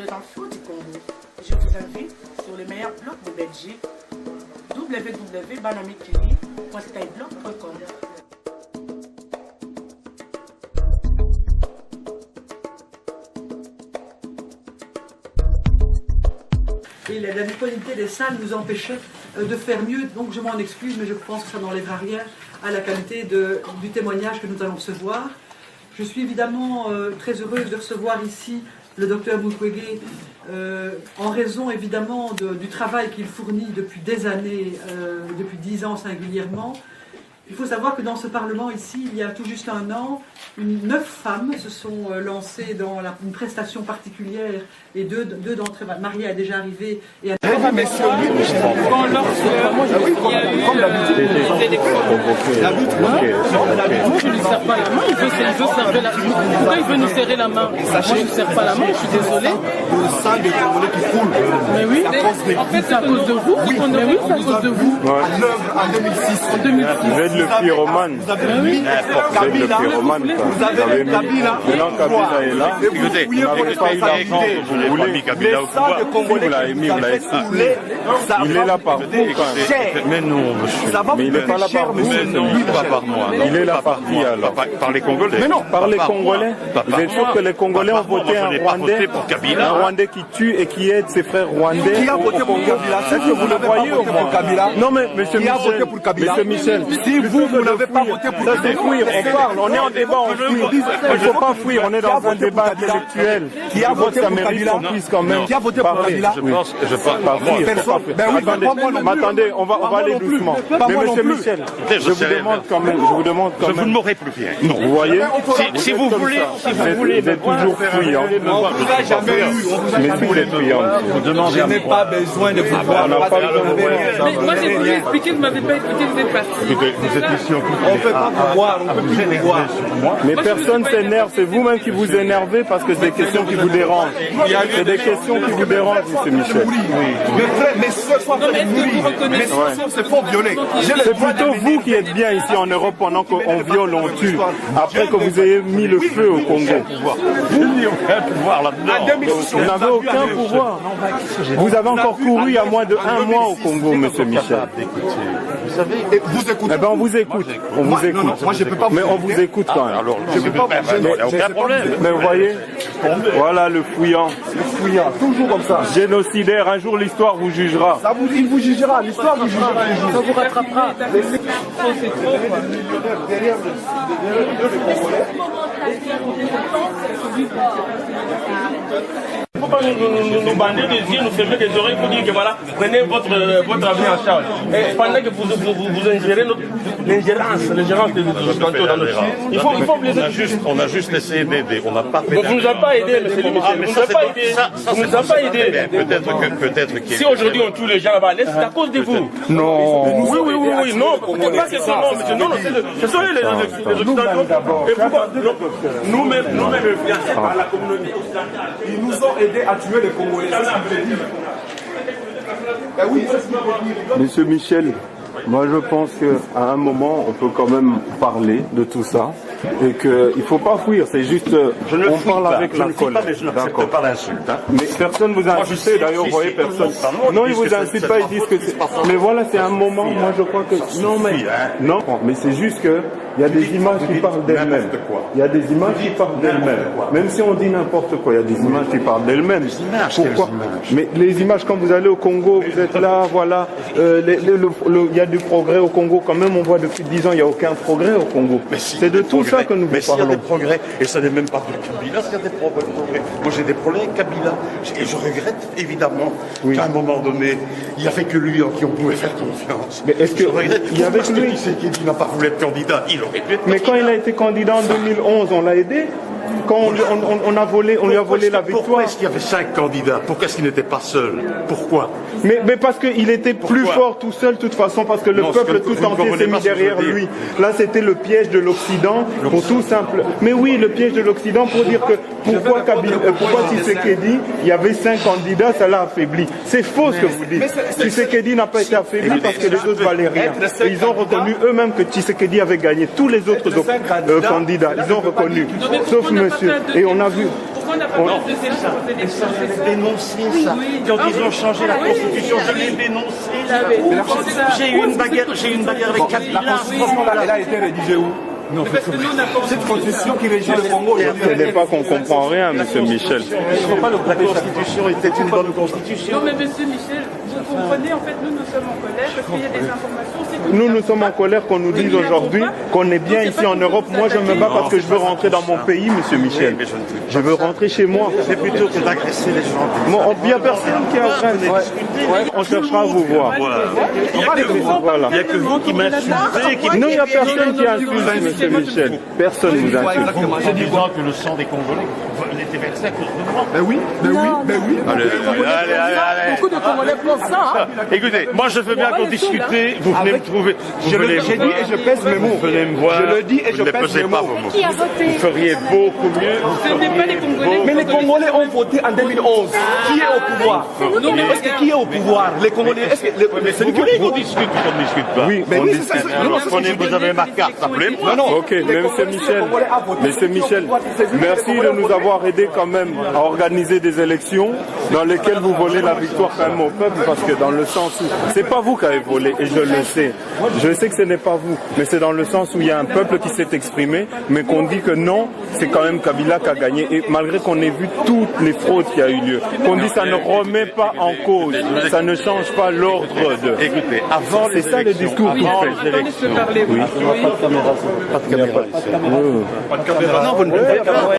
des infos du Congo. Je vous invite sur les meilleurs blogs de Belgique, www.banamikili.skyblog.com. Et la disponibilité des salles nous empêchait de faire mieux, donc je m'en excuse, mais je pense que ça n'enlèvera rien à la qualité du témoignage que nous allons recevoir. Je suis évidemment très heureuse de recevoir ici le docteur Mukwege, en raison évidemment du travail qu'il fournit depuis des années, depuis 10 ans singulièrement. Il faut savoir que dans ce Parlement ici, il y a tout juste un an, 9 femmes se sont lancées dans une prestation particulière et deux d'entre elles, Maria est déjà arrivée. Et à... Quand lorsqu'il y a eu des élections, moi je ne lui serre pas la main, il veut serrer la main. Pourquoi il veut nous serrer la main? Moi je ne lui serre pas la main, je suis désolé. Le sang des Congolais qui coule. Mais oui, en fait c'est à cause de vous. Mais oui, c'est à cause de vous. À l'œuvre en 2006. En 2006. Vous êtes le pyromane. Vous avez mis Kabila. Vous avez mis Kabila. Maintenant Kabila est là. Écoutez, vous n'avez pas eu l'argent. Vous l'avez mis Kabila au pouvoir. Vous l'avez mis, vous l'avez coulé. Il est là par vous quand même. Mais non, monsieur. Mais il n'est pas là par vous. Mais non, pas par moi. Il est là par qui alors? Par les Congolais. Mais non, par les Congolais. Vous êtes sûr que les Congolais ont voté un Rwandais qui tue et qui aide ses frères rwandais? Qui a voté pour Kabila? Est-ce que vous le voyez au moins? Non mais monsieur Qui a voté pour Kabila? Monsieur Michel, si vous n'avez pas voté pour ça c'est fuir, on parle, on est en débat, on fuit. Il ne faut pas fuir, on est dans un débat intellectuel. Qui a voté pour Kabila? Quand même. Qui a voté pour Kabila? Je pense pas moi. Attendez, on va aller doucement. Mais monsieur Michel, je vous demande quand même. Vous ne m'aurez plus rien. Non. Vous voyez? Si vous voulez, vous êtes toujours fuyant. On vous a jamais eu. Mais si vous êtes fuyant. Je n'ai pas besoin de vous voir. On n'a pas besoin de vous voir. Mais moi j'ai voulu expliquer, vous ne m'avez pas écouté, vous êtes parti. Vous êtes ici en couple. On ne peut pas vous voir, on ne peut plus vous voir. Mais personne s'énerve, c'est vous-même qui vous énervez parce que c'est des questions qui vous dérangent. C'est des questions qui vous dérangent, monsieur Michel. Mes soeurs sont en train de mourir. Mes soeurs se font violer. C'est plutôt vous qui êtes bien ici en Europe pendant qu'on viole, on tue. Après que vous ayez mis le feu au Congo. Vous n'avez aucun pouvoir là-dedans. Vous n'avez aucun pouvoir. Vous avez encore couru il y a moins de 1 mois au Congo, monsieur Michel. Vous savez, vous écoutez. Eh ben on vous écoute. On vous écoute. Moi je peux pas. Mais on vous écoute quand même. alors, il n'y a aucun problème. Mais vous voyez, voilà le fouillant. Le fouillant, toujours comme ça. Génocidaire, un jour l'histoire vous jugera. Il vous jugera, l'histoire vous jugera un jour. Ça vous rattrapera. C'est trop. Il ne faut pas nous bander des yeux, nous fermer des oreilles pour dire que voilà, prenez votre avenir en charge. Et pendant que vous ingérez l'ingérence de tantôt dans notre il faut vous les aider. On a juste essayé d'aider. On n'a pas fait. Vous ne nous avez pas aidé, monsieur le monsieur. Vous ne nous avez pas aidé. Vous ne nous avez pas aidé. Peut-être qu'il. Si aujourd'hui on tue les gens là-bas, c'est à cause de vous. Non. Oui, non, pas que ça, non, monsieur. Non, ce sont les Occidentaux. Et pourquoi nous-mêmes influencés par la communauté occidentale. Ils nous ont aidés à tuer les Congolais. C'est ce qu'il veut dire. Oui, c'est ce qu'il veut dire. Monsieur Michel, moi je pense qu'à un moment on peut quand même parler de tout ça et qu'il ne faut pas fuir, c'est juste on parle avec l'alcool. Je n'accepte pas l'insulte. Mais personne ne vous a insulté, d'ailleurs vous voyez personne. Non, ils vous insultent pas, ils disent que c'est... Mais voilà, c'est un moment, moi je crois que... Non, mais c'est juste que il y a des images qui parlent d'elles-mêmes. Il y a des images qui parlent d'elles-mêmes. Même si on dit n'importe quoi, il y a des images qui parlent d'elles-mêmes. Pourquoi? Mais les images, quand vous allez au Congo, vous êtes là, voilà, il y a du progrès au Congo. Quand même, on voit depuis 10 ans, il n'y a aucun progrès au Congo. C'est de tout ça que nous Mais s'il y a des parlons. progrès, et ça n'est même pas de Kabila, s'il y a des progrès. Moi j'ai des problèmes avec Kabila. Et je regrette évidemment qu'à un moment donné, il n'y avait que lui en qui on pouvait faire confiance. Mais est-ce que je regrette il y avait que lui qui n'a pas voulu être candidat, il aurait pu être Mais quand il a été candidat en 2011, on l'a aidé. Quand on lui a volé la victoire. Pourquoi est-ce qu'il y avait 5 candidats? Pourquoi est-ce qu'il n'était pas seul? Pourquoi? Mais parce qu'il était plus fort tout seul, de toute façon, parce que le peuple tout entier s'est mis derrière lui. Là, c'était le piège de l'Occident, pour tout simple. Mais oui, le piège de l'Occident pour dire que pourquoi Tshisekedi, il y avait 5 candidats, ça l'a affaibli. C'est faux ce que vous dites. Tshisekedi n'a pas été affaibli parce que les autres valaient rien. Et ils ont reconnu eux-mêmes que Tshisekedi avait gagné. Tous les autres candidats, ils ont reconnu. Sauf monsieur. Et on a vu. Pourquoi on n'a pas plus de séance aux élections? Dénoncé ça. Quand ils ont changé la Constitution, je l'ai dénoncé. J'ai eu une bagarre avec Kabila. La Constitution, là, elle a été rédigée où? Non, cette constitution qui régit le Congo. Ce n'est pas qu'on comprend rien, monsieur Michel. La Constitution était une bonne Constitution. Non, mais monsieur Michel, vous comprenez, en fait, nous sommes en colère parce qu'il y a des informations. Nous sommes en colère qu'on nous dise aujourd'hui qu'on est bien ici en Europe. Moi, je me bats parce que je veux rentrer dans mon pays, monsieur Michel. Je veux rentrer chez moi. C'est plutôt que d'agresser les gens. Bon, il n'y a personne qui est en train de discuter. On cherchera à vous voir. Il n'y a que vous qui m'insultez. Non, il n'y a personne qui insulte, monsieur Michel. Personne ne vous insulte. C'est du droit que le sang des Congolais était versé à cause de moi. Ben oui, Allez. Beaucoup de Congolais pensent ça. Écoutez, moi je veux bien qu'on discute. Vous venez me trouver. J'ai dit et je pèse mes mots. Vous venez me voir. Je le dis et je ne pèse mes pesez pas mots. vos mots. Qui a voté? Vous feriez beaucoup mieux. Ce n'est pas les Congolais. Mais les Congolais ont voté en 2011. Qui est au pouvoir? Non, mais Est-ce que qui est au pouvoir? Les Congolais. Est-ce que C'est vous voulez qu'on discute ou qu'on ne discute pas? Oui, Mais on oui, discute. c'est ça. Non, Prenez, vous avez ma carte, appelez-moi. non. Ok, mais monsieur Michel, merci de nous avoir aidés quand même à organiser des élections dans lesquelles vous volez la victoire quand même au peuple, parce que dans le sens où c'est pas vous qui avez volé, et je le sais. Je sais que ce n'est pas vous, mais c'est dans le sens où il y a un peuple qui s'est exprimé, mais qu'on dit que non, c'est quand même Kabila qui a gagné, et malgré qu'on ait vu toutes les fraudes qui a eu lieu, qu'on dit ça ne remet pas en cause, ça ne change pas l'ordre de... Écoutez, avant les C'est ça le discours qu'il fait. Attendez, je peux parler. Oui. Pas de caméra. Pas de caméra. Non, vous ne pouvez pas.